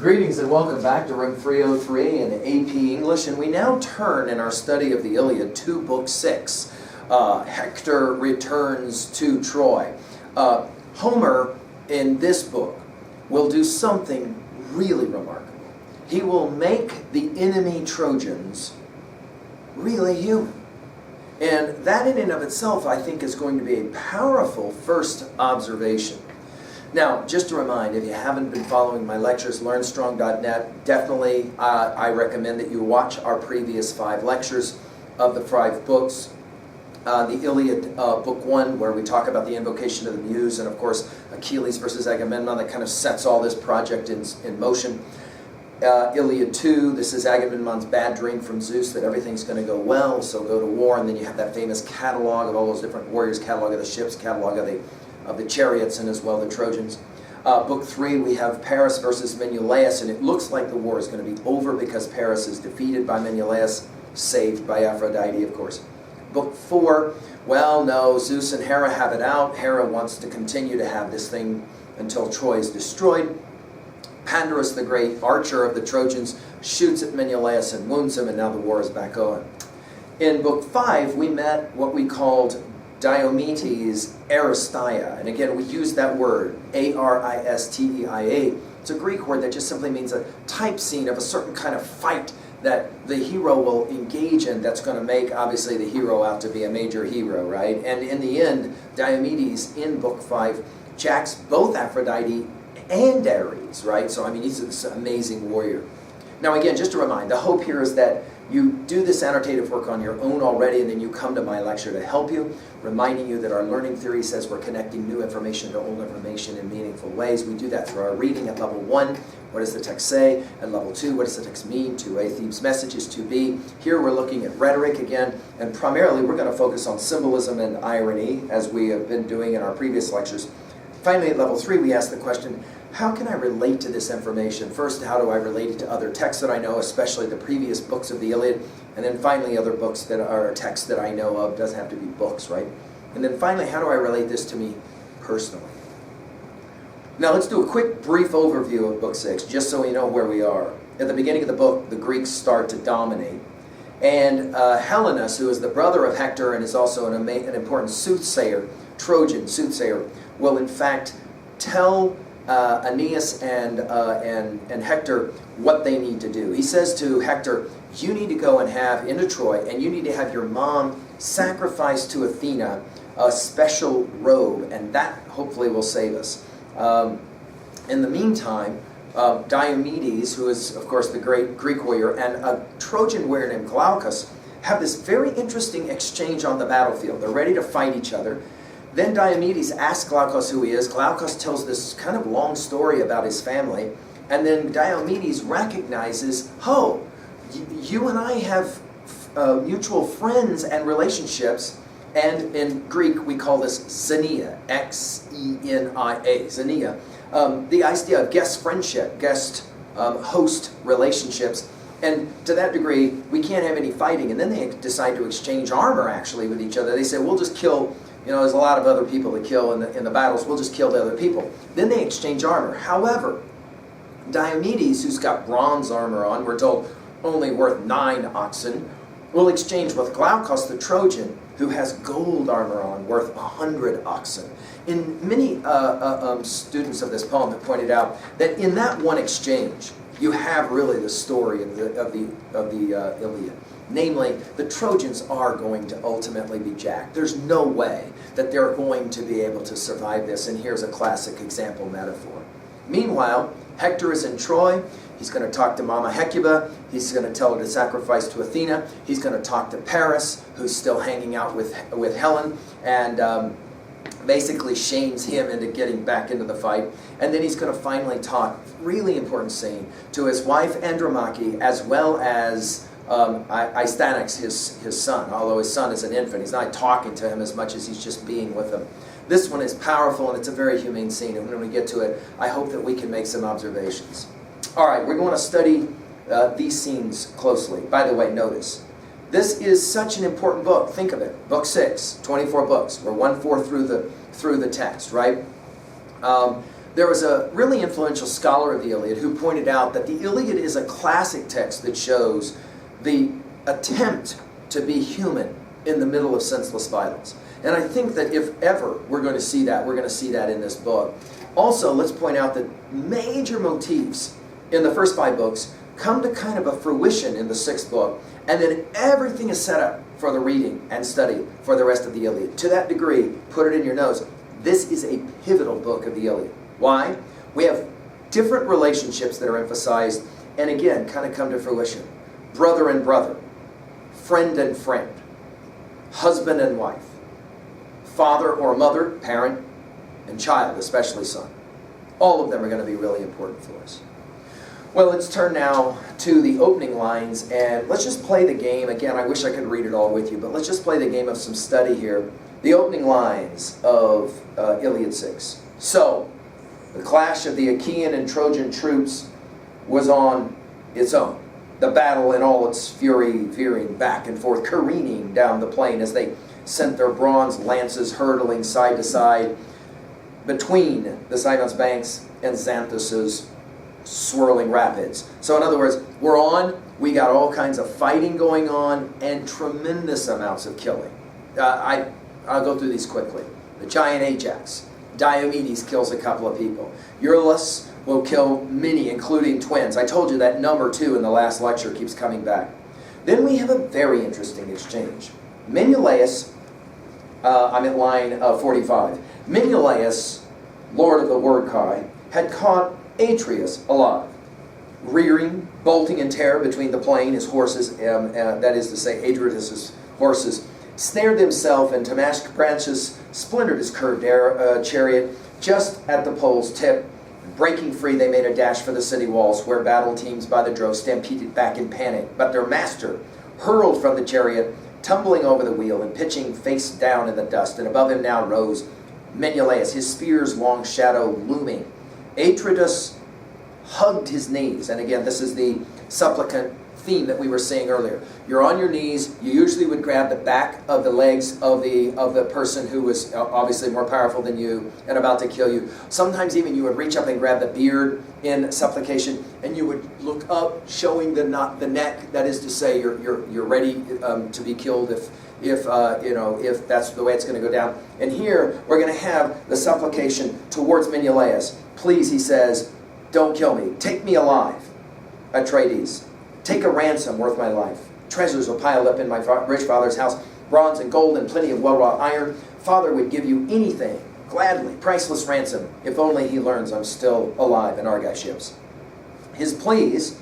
Greetings and welcome back to Room 303 in AP English, and we now turn in our study of the Iliad to Book 6. Hector returns to Troy. Homer, in this book, will do something really remarkable. He will make the enemy Trojans really human. And that in and of itself, I think, is going to be a powerful first observation. Now, just to remind, if you haven't been following my lectures, learnstrong.net, definitely I recommend that you watch our previous 5 lectures of the 5 books. The Iliad, Book 1, where we talk about the invocation of the Muse, and of course, Achilles versus Agamemnon, that kind of sets all this project in motion. Iliad 2, this is Agamemnon's bad dream from Zeus that everything's going to go well, so go to war, and then you have that famous catalog of all those different warriors, catalog of the ships, catalog of the chariots, and as well the Trojans. Book 3, we have Paris versus Menelaus, and it looks like the war is going to be over because Paris is defeated by Menelaus, saved by Aphrodite, of course. Book 4, well, no, Zeus and Hera have it out. Hera wants to continue to have this thing until Troy is destroyed. Pandarus, the great archer of the Trojans, shoots at Menelaus and wounds him, and now the war is back on. In Book 5, we met what we called Diomedes Aristeia, and again we use that word, A-R-I-S-T-E-I-A. It's a Greek word that just simply means a type scene of a certain kind of fight that the hero will engage in that's going to make, obviously, the hero out to be a major hero, right? And in the end, Diomedes, in Book 5, jacks both Aphrodite and Ares, right? So, I mean, he's this amazing warrior. Now, again, just to remind, the hope here is that you do this annotative work on your own already, and then you come to my lecture to help you, reminding you that our learning theory says we're connecting new information to old information in meaningful ways. We do that through our reading at level 1. What does the text say? At level 2, what does the text mean? 2a, Thebes' messages. 2b, here we're looking at rhetoric again, and primarily we're going to focus on symbolism and irony, as we have been doing in our previous lectures. Finally, at level 3, we ask the question, how can I relate to this information? First, how do I relate it to other texts that I know, especially the previous books of the Iliad? And then finally, other books that are texts that I know of. Doesn't have to be books, right? And then finally, how do I relate this to me personally? Now, let's do a quick, brief overview of Book 6, just so we know where we are. At the beginning of the book, the Greeks start to dominate. And Helenus, who is the brother of Hector and is also an important soothsayer, Trojan soothsayer, will in fact tell Aeneas and Hector what they need to do. He says to Hector, you need to go and have, into Troy, and you need to have your mom sacrifice to Athena a special robe, and that hopefully will save us. In the meantime, Diomedes, who is, of course, the great Greek warrior, and a Trojan warrior named Glaucus have this very interesting exchange on the battlefield. They're ready to fight each other. Then Diomedes asks Glaucus who he is. Glaucus tells this kind of long story about his family. And then Diomedes recognizes, oh, you and I have mutual friends and relationships. And in Greek, we call this xenia, X-E-N-I-A, xenia. The idea of guest friendship, guest-host relationships. And to that degree, we can't have any fighting. And then they decide to exchange armor, actually, with each other. They say, we'll just kill... You know, there's a lot of other people to kill in the battles. We'll just kill the other people. Then they exchange armor. However, Diomedes, who's got bronze armor on, we're told only worth 9 oxen, will exchange with Glaucus the Trojan, who has gold armor on, worth 100 oxen. In many students of this poem have pointed out that in that one exchange, you have really the story of the Iliad. Namely, the Trojans are going to ultimately be jacked. There's no way that they're going to be able to survive this, and here's a classic example metaphor. Meanwhile, Hector is in Troy. He's going to talk to Mama Hecuba. He's going to tell her to sacrifice to Athena. He's going to talk to Paris, who's still hanging out with Helen, and basically shames him into getting back into the fight. And then he's going to finally talk, really important scene, to his wife Andromache, as well as Astyanax, his son, although his son is an infant. He's not talking to him as much as he's just being with him. This one is powerful, and it's a very humane scene, and when we get to it, I hope that we can make some observations. All right, we're going to study these scenes closely. By the way, notice, this is such an important book. Think of it. Book 6, 24 books. We're 1/4 through the text, right? There was a really influential scholar of the Iliad who pointed out that the Iliad is a classic text that shows the attempt to be human in the middle of senseless violence. And I think that if ever we're going to see that, we're going to see that in this book. Also, let's point out that major motifs in the first 5 books come to kind of a fruition in the 6th book, and then everything is set up for the reading and study for the rest of the Iliad. To that degree, put it in your notes, this is a pivotal book of the Iliad. Why? We have different relationships that are emphasized, and again, kind of come to fruition. Brother and brother, friend and friend, husband and wife, father or mother, parent, and child, especially son. All of them are going to be really important for us. Well, let's turn now to the opening lines, and let's just play the game. Again, I wish I could read it all with you, but let's just play the game of some study here. The opening lines of Iliad 6. So, the clash of the Achaean and Trojan troops was on its own. The battle in all its fury, veering back and forth, careening down the plain as they sent their bronze lances hurtling side to side between the Cydon's banks and Xanthus's swirling rapids. So in other words, we're on, we got all kinds of fighting going on, and tremendous amounts of killing. I'll go through these quickly. The giant Ajax. Diomedes kills a couple of people. Euryalus will kill many, including twins. I told you that number 2 in the last lecture keeps coming back. Then we have a very interesting exchange. Menelaus, I'm at line 45. Menelaus, lord of the Wordkai, had caught Atreus alive, rearing, bolting in terror between the plain. His horses, that is to say, Atreus' horses, snared themselves, and Tamask branches splintered his curved chariot just at the pole's tip. Breaking free, they made a dash for the city walls, where battle teams by the drove stampeded back in panic. But their master hurled from the chariot, tumbling over the wheel and pitching face down in the dust. And above him now rose Menelaus, his spear's long shadow looming. Atreus hugged his knees. And again, this is the supplicant theme that we were saying earlier. You're on your knees. You usually would grab the back of the legs of the person who was obviously more powerful than you and about to kill you. Sometimes even you would reach up and grab the beard in supplication, and you would look up, showing the neck. That is to say, you're ready to be killed if that's the way it's going to go down. And here we're going to have the supplication towards Menelaus. Please, he says, don't kill me. Take me alive, Atreides. Take a ransom worth my life. Treasures are piled up in my rich father's house, bronze and gold and plenty of well-wrought iron. Father would give you anything, gladly, priceless ransom, if only he learns I'm still alive in Argive ships. His pleas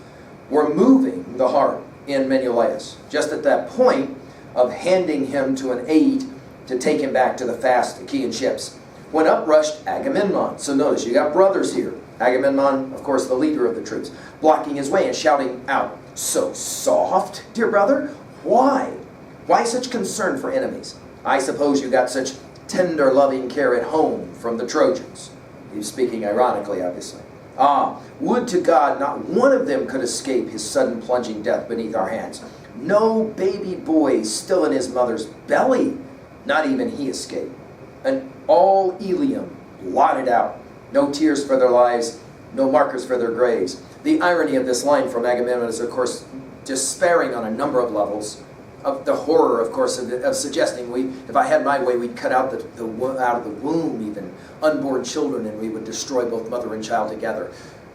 were moving the heart in Menelaus, just at that point of handing him to an aide to take him back to the fast Achaean ships, when up rushed Agamemnon. So notice, you got brothers here. Agamemnon, of course, the leader of the troops, blocking his way and shouting out, "So soft, dear brother? Why? Why such concern for enemies? I suppose you got such tender, loving care at home from the Trojans." He's speaking ironically, obviously. "Ah, would to God not one of them could escape his sudden plunging death beneath our hands. No baby boy still in his mother's belly, not even he escaped. And all Ilium blotted out. No tears for their lives, no markers for their graves." The irony of this line from Agamemnon is, of course, despairing on a number of levels. Of the horror, of course, of suggesting if I had my way, we'd cut out out of the womb even unborn children, and we would destroy both mother and child together.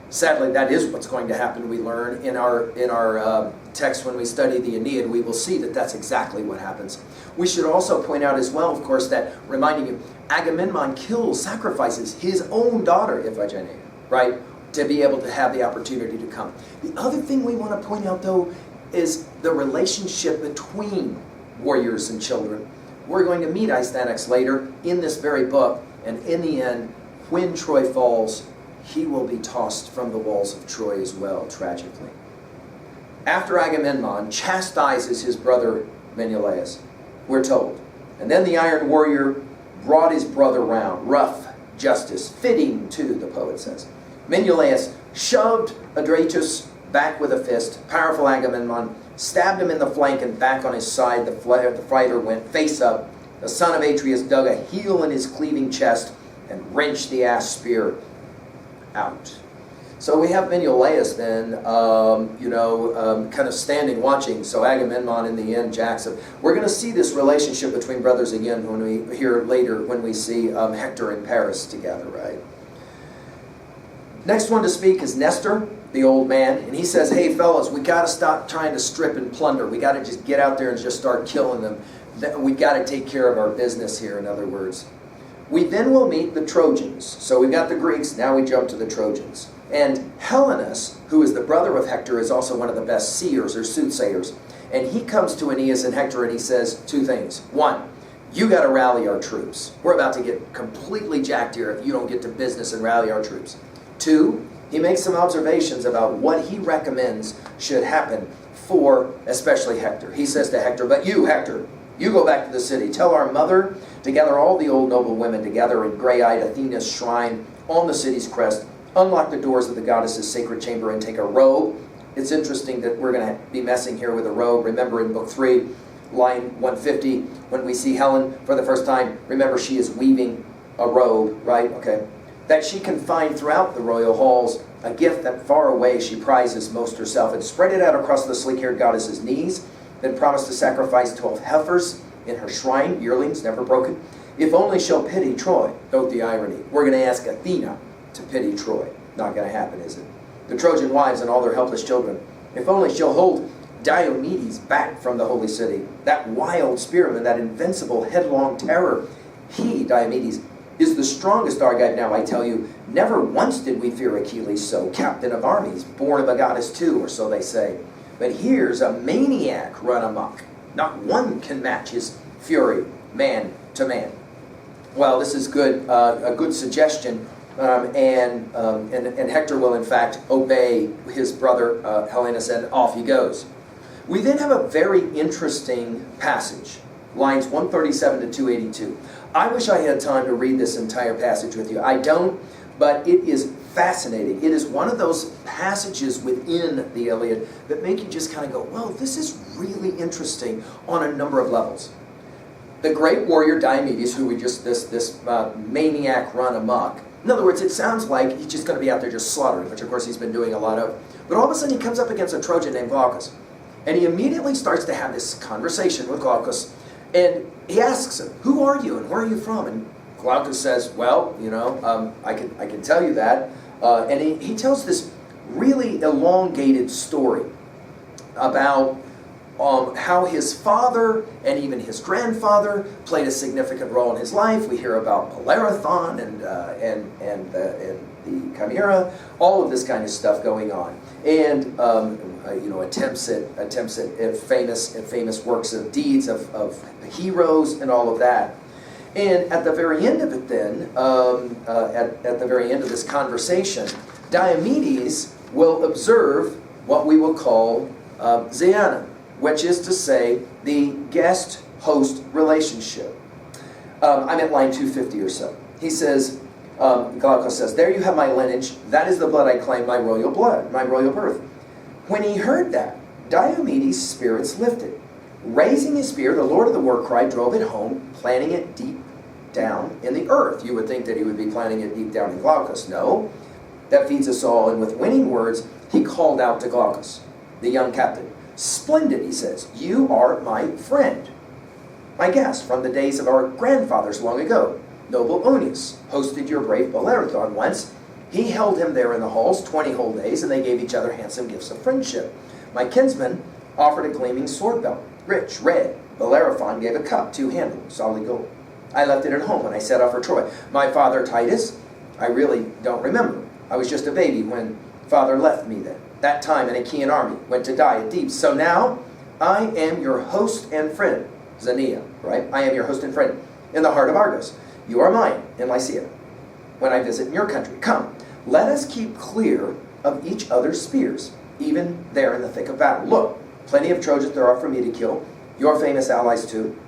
Sadly, that is what's going to happen. We learn in our text when we study the Aeneid. We will see that that's exactly what happens. We should also point out as well, of course, that reminding you, Agamemnon sacrifices his own daughter, Iphigenia, right, to be able to have the opportunity to come. The other thing we want to point out, though, is the relationship between warriors and children. We're going to meet Astyanax later in this very book, and in the end, when Troy falls, he will be tossed from the walls of Troy as well, tragically. After Agamemnon chastises his brother Menelaus, we're told, and then the Iron Warrior brought his brother round, rough justice, fitting too, the poet says. Menelaus shoved Adrastus back with a fist. Powerful Agamemnon stabbed him in the flank and back on his side. The fighter went face up. The son of Atreus dug a heel in his cleaving chest and wrenched the ass spear out. So we have Menelaus then, kind of standing, watching. So Agamemnon in the end, Jackson. We're going to see this relationship between brothers again when we hear later when we see Hector and Paris together, right? Next one to speak is Nestor, the old man, and he says, hey fellas, we got to stop trying to strip and plunder. We got to just get out there and just start killing them. We got to take care of our business here, in other words. We then will meet the Trojans. So we've got the Greeks, now we jump to the Trojans. And Helenus, who is the brother of Hector, is also one of the best seers or soothsayers. And he comes to Aeneas and Hector and he says two things. One, you got to rally our troops. We're about to get completely jacked here if you don't get to business and rally our troops. Two, he makes some observations about what he recommends should happen for especially Hector. He says to Hector, but you, Hector, you go back to the city. Tell our mother to gather all the old noble women together in gray-eyed Athena's shrine on the city's crest. Unlock the doors of the goddess's sacred chamber and take a robe. It's interesting that we're going to be messing here with a robe. Remember in book 3, line 150, when we see Helen for the first time, remember she is weaving a robe, right? Okay. That she can find throughout the royal halls, a gift that far away she prizes most herself, and spread it out across the sleek-haired goddess's knees, then promise to sacrifice 12 heifers in her shrine, yearlings, never broken. If only she'll pity Troy. Note the irony. We're going to ask Athena to pity Troy. Not going to happen, is it? The Trojan wives and all their helpless children. If only she'll hold Diomedes back from the holy city. That wild spearman, that invincible headlong terror. He, Diomedes, is the strongest Argive now, I tell you. Never once did we fear Achilles so, captain of armies, born of a goddess too, or so they say. But here's a maniac run amok. Not one can match his fury, man to man. Well, this is good, a good suggestion. And Hector will in fact obey his brother Helenus, and off he goes. We then have a very interesting passage, lines 137 to 282. I wish I had time to read this entire passage with you. I don't, but it is fascinating. It is one of those passages within the Iliad that make you just kind of go, well, this is really interesting on a number of levels. The great warrior Diomedes, who we just, this maniac run amok. In other words, it sounds like he's just going to be out there just slaughtering, which of course he's been doing a lot of. But all of a sudden he comes up against a Trojan named Glaucus. And he immediately starts to have this conversation with Glaucus. And he asks him, who are you and where are you from? And Glaucus says, well, I can tell you that. And he tells this really elongated story about how his father and even his grandfather played a significant role in his life. We hear about Bellerophon and the Chimera, all of this kind of stuff going on, and attempts at famous works of deeds of heroes and all of that. And at the very end of it, then, at the very end of this conversation, Diomedes will observe what we will call Zeana, which is to say the guest-host relationship. I'm at line 250 or so. He says, Glaucus says, there you have my lineage, that is the blood I claim, my royal blood, my royal birth. When he heard that, Diomedes' spirits lifted. Raising his spear, the lord of the war cry drove it home, planting it deep down in the earth. You would think that he would be planting it deep down in Glaucus. No, that feeds us all. And with winning words, he called out to Glaucus, the young captain. Splendid, he says. You are my friend, my guest from the days of our grandfathers long ago. Noble Onius hosted your brave Bellerophon once. He held him there in the halls 20 whole days, and they gave each other handsome gifts of friendship. My kinsman offered a gleaming sword belt, rich, red. Bellerophon gave a cup, two-handled, solid gold. I left it at home when I set off for Troy. My father Titus, I really don't remember. I was just a baby when father left me then. That time an Achaean army went to die at Deep. So now I am your host and friend, Xenia, right? I am your host and friend in the heart of Argos. You are mine in Lycia. When I visit in your country, come, let us keep clear of each other's spears, even there in the thick of battle. Look, plenty of Trojans there are for me to kill, your famous allies too.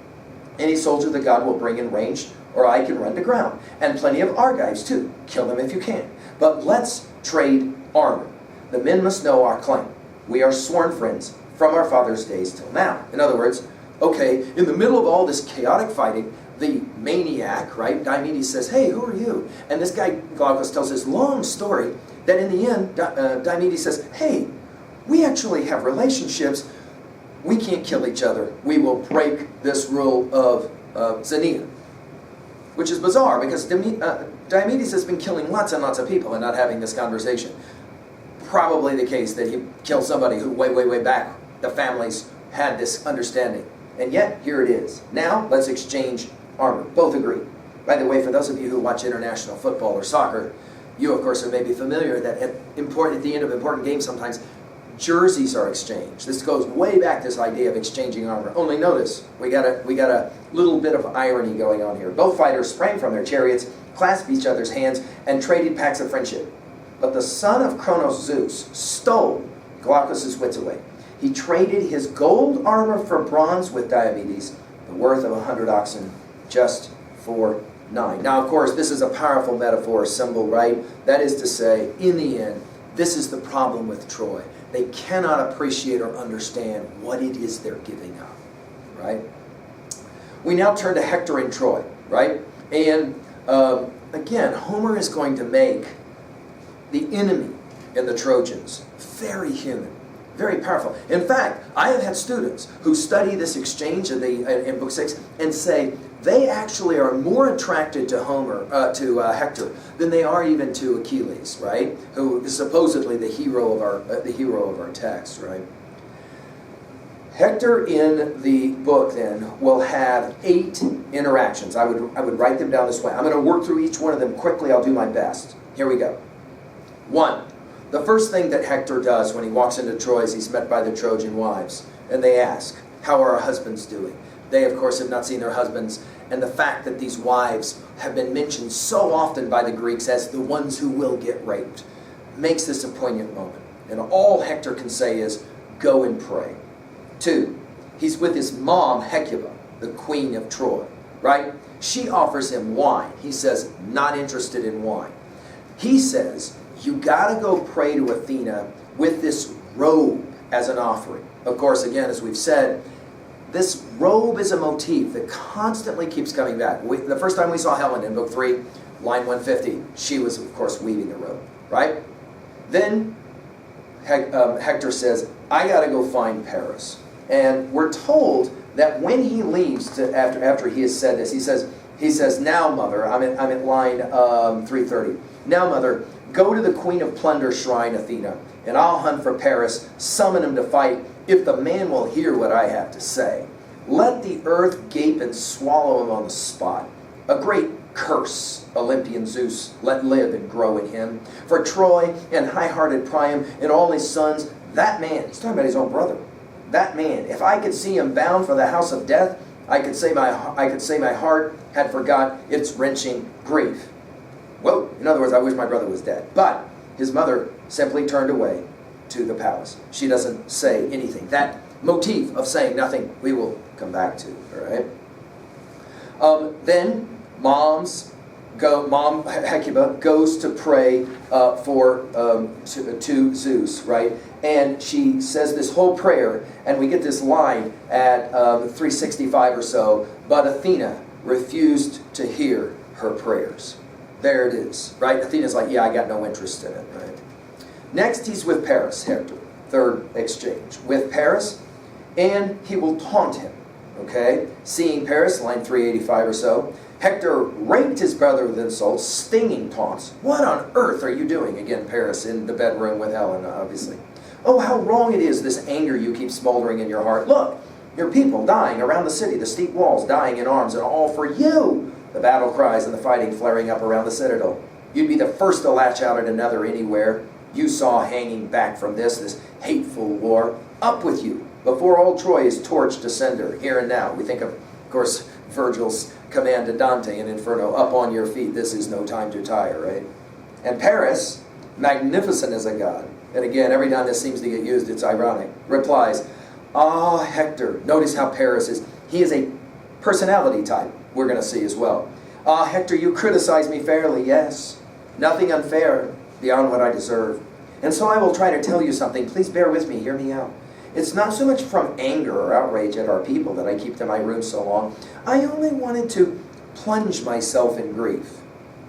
Any soldier the god will bring in range, or I can run to ground. And plenty of Argives too. Kill them if you can. But let's trade armor. The men must know our claim. We are sworn friends from our father's days till now. In other words, okay, in the middle of all this chaotic fighting, the maniac, right? Diomedes says, hey, who are you? And this guy, Glaucus, tells this long story that in the end, Diomedes says, hey, we actually have relationships. We can't kill each other. We will break this rule of Xenia. Which is bizarre, because Diomedes has been killing lots and lots of people and not having this conversation. Probably the case that he killed somebody who way, way, way back, the families had this understanding. And yet, here it is. Now, let's exchange armor. Both agree. By the way, for those of you who watch international football or soccer, you, of course, are maybe familiar that at the end of important games sometimes, jerseys are exchanged. This goes way back, this idea of exchanging armor. Only notice, we got a little bit of irony going on here. Both fighters sprang from their chariots, clasped each other's hands, and traded pacts of friendship. But the son of Cronos, Zeus, stole Glaucus' wits away. He traded his gold armor for bronze with Diomedes, the worth of 100 oxen, just for 9. Now, of course, this is a powerful metaphor, symbol, right? That is to say, in the end, this is the problem with Troy. They cannot appreciate or understand what it is they're giving up, right? We now turn to Hector in Troy, right? And again, Homer is going to make the enemy in the Trojans very human, very powerful. In fact, I have had students who study this exchange in Book 6 and say they actually are more attracted to Hector than they are even to Achilles, right? Who is supposedly the hero of our text, right? Hector in the book then will have 8 interactions. I would write them down this way. I'm going to work through each one of them quickly. I'll do my best. Here we go. 1. The first thing that Hector does when he walks into Troy is he's met by the Trojan wives, and they ask, how are our husbands doing? They, of course, have not seen their husbands, and the fact that these wives have been mentioned so often by the Greeks as the ones who will get raped makes this a poignant moment. And all Hector can say is, go and pray. 2, he's with his mom, Hecuba, the queen of Troy, right? She offers him wine. He says, not interested in wine. He says, you got to go pray to Athena with this robe as an offering. Of course, again, as we've said, this robe is a motif that constantly keeps coming back. The first time we saw Helen in Book 3, line 150, she was, of course, weaving a robe, right? Then Hector says, I got to go find Paris. And we're told that when he leaves, after he has said this, he says, now, mother, I'm at line 330. Now, mother, go to the Queen of Plunder's shrine, Athena, and I'll hunt for Paris, summon him to fight, if the man will hear what I have to say. Let the earth gape and swallow him on the spot. A great curse, Olympian Zeus, let live and grow in him. For Troy and high-hearted Priam and all his sons, that man, he's talking about his own brother, that man, if I could see him bound for the house of death, I could say my heart had forgot its wrenching grief. Whoa, in other words, I wish my brother was dead. But his mother simply turned away to the palace. She doesn't say anything. That motif of saying nothing, we will come back to, all right? Then Mom Hecuba goes to pray to Zeus, right? And she says this whole prayer, and we get this line at 365 or so, but Athena refused to hear her prayers. There it is, right? Athena's like, yeah, I got no interest in it, right? Next, he's with Paris, Hector. Third exchange. With Paris, and he will taunt him, okay? Seeing Paris, line 385 or so, Hector raped his brother with insults, stinging taunts. What on earth are you doing? Again, Paris in the bedroom with Helen, obviously. Oh, how wrong it is, this anger you keep smoldering in your heart. Look, your people dying around the city, the steep walls, dying in arms, and all for you. The battle cries and the fighting flaring up around the citadel. You'd be the first to latch out at another anywhere. You saw hanging back from this hateful war. Up with you, before all Troy is torched to cinder, here and now. We think of course, Virgil's command to Dante in Inferno, up on your feet, this is no time to tire, right? And Paris, magnificent as a god, and again, every time this seems to get used, it's ironic, replies, ah, Hector. Notice how Paris is. He is a personality type, we're going to see as well. Ah, Hector, you criticize me fairly, yes. Nothing unfair beyond what I deserve. And so I will try to tell you something. Please bear with me, hear me out. It's not so much from anger or outrage at our people that I keep to my room so long. I only wanted to plunge myself in grief.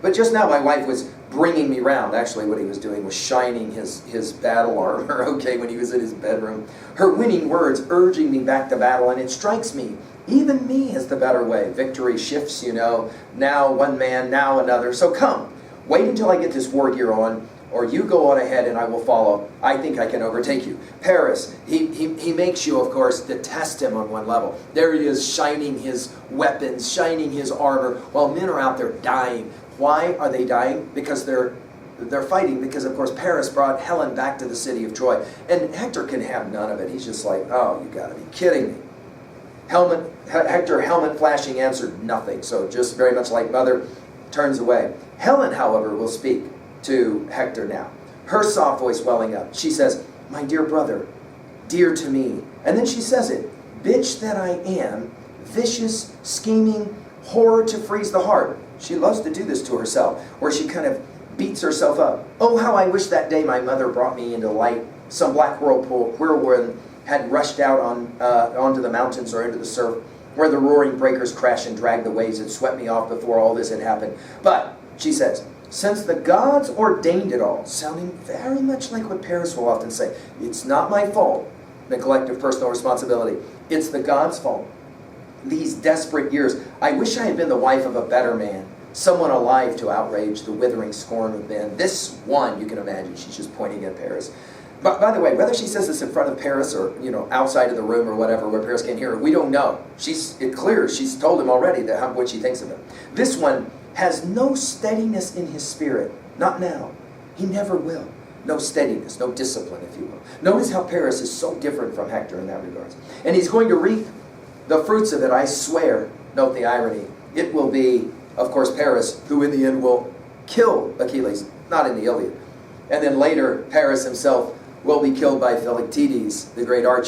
But just now my wife was bringing me round. Actually, what he was doing was shining his battle armor, okay, when he was in his bedroom. Her winning words urging me back to battle, and it strikes me, even me is the better way. Victory shifts, you know, now one man, now another. So come, wait until I get this war gear on, or you go on ahead and I will follow. I think I can overtake you. Paris, he makes you, of course, detest him on one level. There he is, shining his weapons, shining his armor, while men are out there dying. Why are they dying? Because they're fighting, because, of course, Paris brought Helen back to the city of Troy. And Hector can have none of it. He's just like, oh, you gotta be kidding me. Hector, helmet flashing, answered nothing. So just very much like mother, turns away. Helen, however, will speak to Hector now, her soft voice welling up. She says, my dear brother, dear to me. And then she says it, bitch that I am, vicious, scheming, horror to freeze the heart. She loves to do this to herself, where she kind of beats herself up. Oh, how I wish that day my mother brought me into light. Some black whirlwind had rushed out onto the mountains or into the surf, where the roaring breakers crashed and dragged the waves that swept me off before all this had happened. But, she says, since the gods ordained it all, sounding very much like what Paris will often say, it's not my fault, neglect of personal responsibility. It's the gods' fault. These desperate years, I wish I had been the wife of a better man, someone alive to outrage the withering scorn of men. This one, you can imagine, she's just pointing at Paris. But by the way, whether she says this in front of Paris or, you know, outside of the room or whatever, where Paris can't hear her, we don't know. It's clear. She's told him already what she thinks of him. This one has no steadiness in his spirit. Not now. He never will. No steadiness, no discipline, if you will. Notice how Paris is so different from Hector in that regard. And he's going to reap the fruits of it, I swear. Note the irony. It will be, of course, Paris who in the end will kill Achilles, not in the Iliad. And then later, Paris himself will be killed by Philoctetes, the great archer.